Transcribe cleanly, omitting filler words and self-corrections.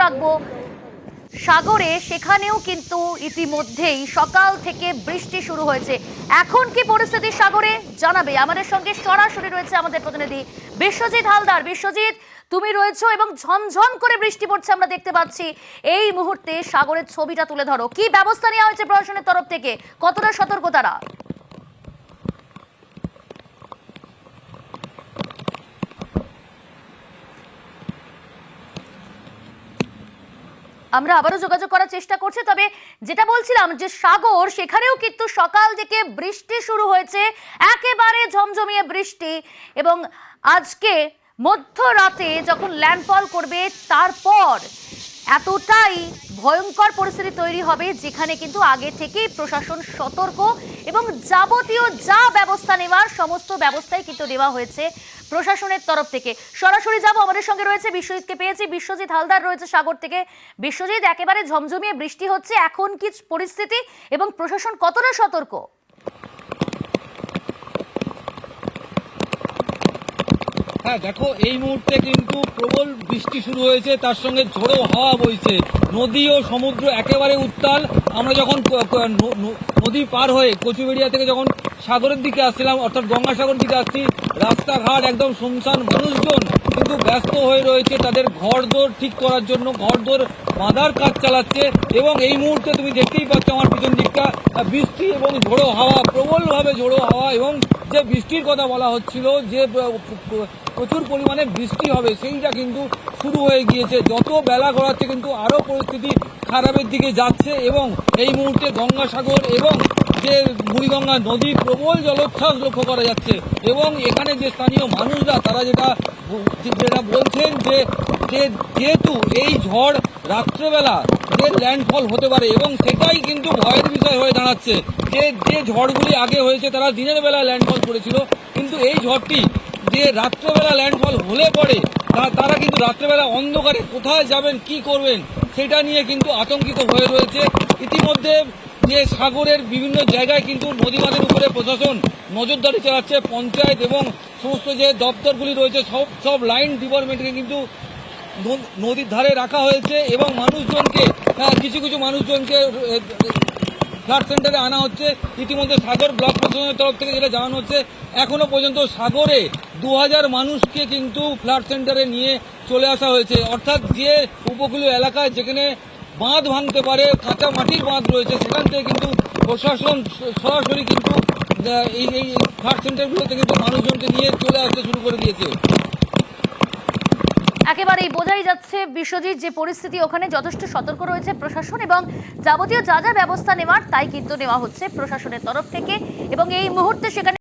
রাখবো সাগরে, সেখানেও কিন্তু ইতিমধ্যেই সকাল থেকে বৃষ্টি শুরু হয়েছে। এখন কি পরিস্থিতি সাগরে জানাবে আমাদের সঙ্গে সরাসরি রয়েছে আমাদের প্রতিনিধি বিশ্বজিৎ হালদার। বিশ্বজিৎ, তুমি রয়েছো এবং ঝমঝম করে বৃষ্টি পড়ছে আমরা দেখতে পাচ্ছি। এই মুহূর্তে সাগরের ছবিটা তুলে ধরো, কি ব্যবস্থা নেওয়া হয়েছে প্রশাসনের তরফ থেকে, কতটা সতর্ক তারা? আমরা আবারও যোগাযোগ করার চেষ্টা করছি, তবে যেটা বলছিলাম যে সাগর, সেখানেও কিন্তু সকাল থেকে বৃষ্টি শুরু হয়েছে, একেবারে ঝমঝমিয়ে বৃষ্টি। এবং আজকে মধ্যরাতে যখন ল্যান্ডফল করবে তারপর এতটাই ভয়ঙ্কর পরিস্থিতি তৈরি হবে, যেখানে কিন্তু আগে থেকেই প্রশাসন সতর্ক এবং যাবতীয় যা ব্যবস্থা নেওয়ার সমস্ত ব্যবস্থাই কিন্তু নেওয়া হয়েছে প্রশাসনের তরফ থেকে। সরাসরি যাব, আমাদের সঙ্গে রয়েছে বিশ্বজিৎকে পেয়েছি, বিশ্বজিৎ হালদার রয়েছে সাগর থেকে। বিশ্বজিৎ, একেবারে ঝমঝমিয়ে বৃষ্টি হচ্ছে, এখন কি পরিস্থিতি এবং প্রশাসন কতটা সতর্ক? হ্যাঁ দেখো, এই মুহূর্তে কিন্তু প্রবল বৃষ্টি শুরু হয়েছে, তার সঙ্গে ঝোড়ো হাওয়া বইছে। নদী ও সমুদ্র একেবারে উত্তাল। আমরা যখন নদী পার হয়ে কচুবেড়িয়া থেকে যখন সাগরের দিকে আসছিলাম, অর্থাৎ গঙ্গাসাগর দিকে আসছি, রাস্তাঘাট একদম শুনশান। মানুষজন কিন্তু ব্যস্ত হয়ে রয়েছে তাদের ঘরদোর ঠিক করার জন্য, ঘরদোর বাঁধার কাজ চালাচ্ছে। এবং এই মুহূর্তে তুমি দেখতেই পাচ্ছ আমার পিছন দিকটা, বৃষ্টি এবং ঝোড়ো হাওয়া, প্রবলভাবে ঝোড়ো হাওয়া। এবং যে বৃষ্টির কথা বলা হচ্ছিল, যে প্রচুর পরিমাণে বৃষ্টি হবে, সেইটা কিন্তু শুরু হয়ে গিয়েছে। যত বেলা গড়াচ্ছে কিন্তু আরও পরিস্থিতি খারাপের দিকে যাচ্ছে। এবং এই মুহূর্তে গঙ্গাসাগর এবং যে বুড়িগঙ্গা নদী প্রবল জলোচ্ছ্বাস লক্ষ্য করা যাচ্ছে। এবং এখানে যে স্থানীয় মানুষরা তারা যেটা বলছেন যে যেহেতু এই ঝড় রাত্রেবেলা যে ল্যান্ডফল হতে পারে, এবং সেটাই কিন্তু ভয়ের বিষয় হয়ে দাঁড়াচ্ছে। যে ঝড়গুলি আগে হয়েছে তারা দিনের বেলা ল্যান্ডফল করেছিল, কিন্তু এই ঝড়টি যে রাত্রেবেলা ল্যান্ডফল হলে পরে তারা কিন্তু রাত্রেবেলা অন্ধকারে কোথায় যাবেন, কি করবেন, সেটা নিয়ে কিন্তু আতঙ্কিত হয়ে রয়েছে। ইতিমধ্যে যে সাগরের বিভিন্ন জায়গায় কিন্তু নদীবাঁধের উপরে প্রশাসন নজরদারি চালাচ্ছে। পঞ্চায়েত এবং সমস্ত যে দপ্তরগুলি রয়েছে সব লাইন ডিপার্টমেন্টকে কিন্তু নদীর ধারে রাখা হয়েছে। এবং মানুষজনকে কিছু মানুষজনকে ফ্লাড সেন্টারে আনা হচ্ছে। ইতিমধ্যে সাগর ব্লক প্রশাসনের তরফ থেকে যেটা জানানো হচ্ছে, এখনো পর্যন্ত সাগরে 2000 মানুষকে কিন্তু ফ্লাড সেন্টারে নিয়ে চলে আসা হয়েছে। অর্থাৎ যে উপকূলীয় এলাকায় যেখানে বাঁধ ভাঙতে পারে, কাঁচা মাটির বাঁধ রয়েছে, সেখান থেকে কিন্তু প্রশাসন সরাসরি কিন্তু এই ফ্লাড সেন্টারগুলোতে কিন্তু মানুষজনকে নিয়ে চলে আসতে শুরু করে দিয়েছে। একেবারেই বোঝাই যাচ্ছে বিশ্বজিৎ, যে পরিস্থিতি ওখানে যথেষ্ট সতর্ক রয়েছে প্রশাসন, এবং যাবতীয় যা যা ব্যবস্থা নেওয়ার তাই কিন্তু নেওয়া হচ্ছে প্রশাসনের তরফ থেকে। এবং এই মুহূর্তে সেখানে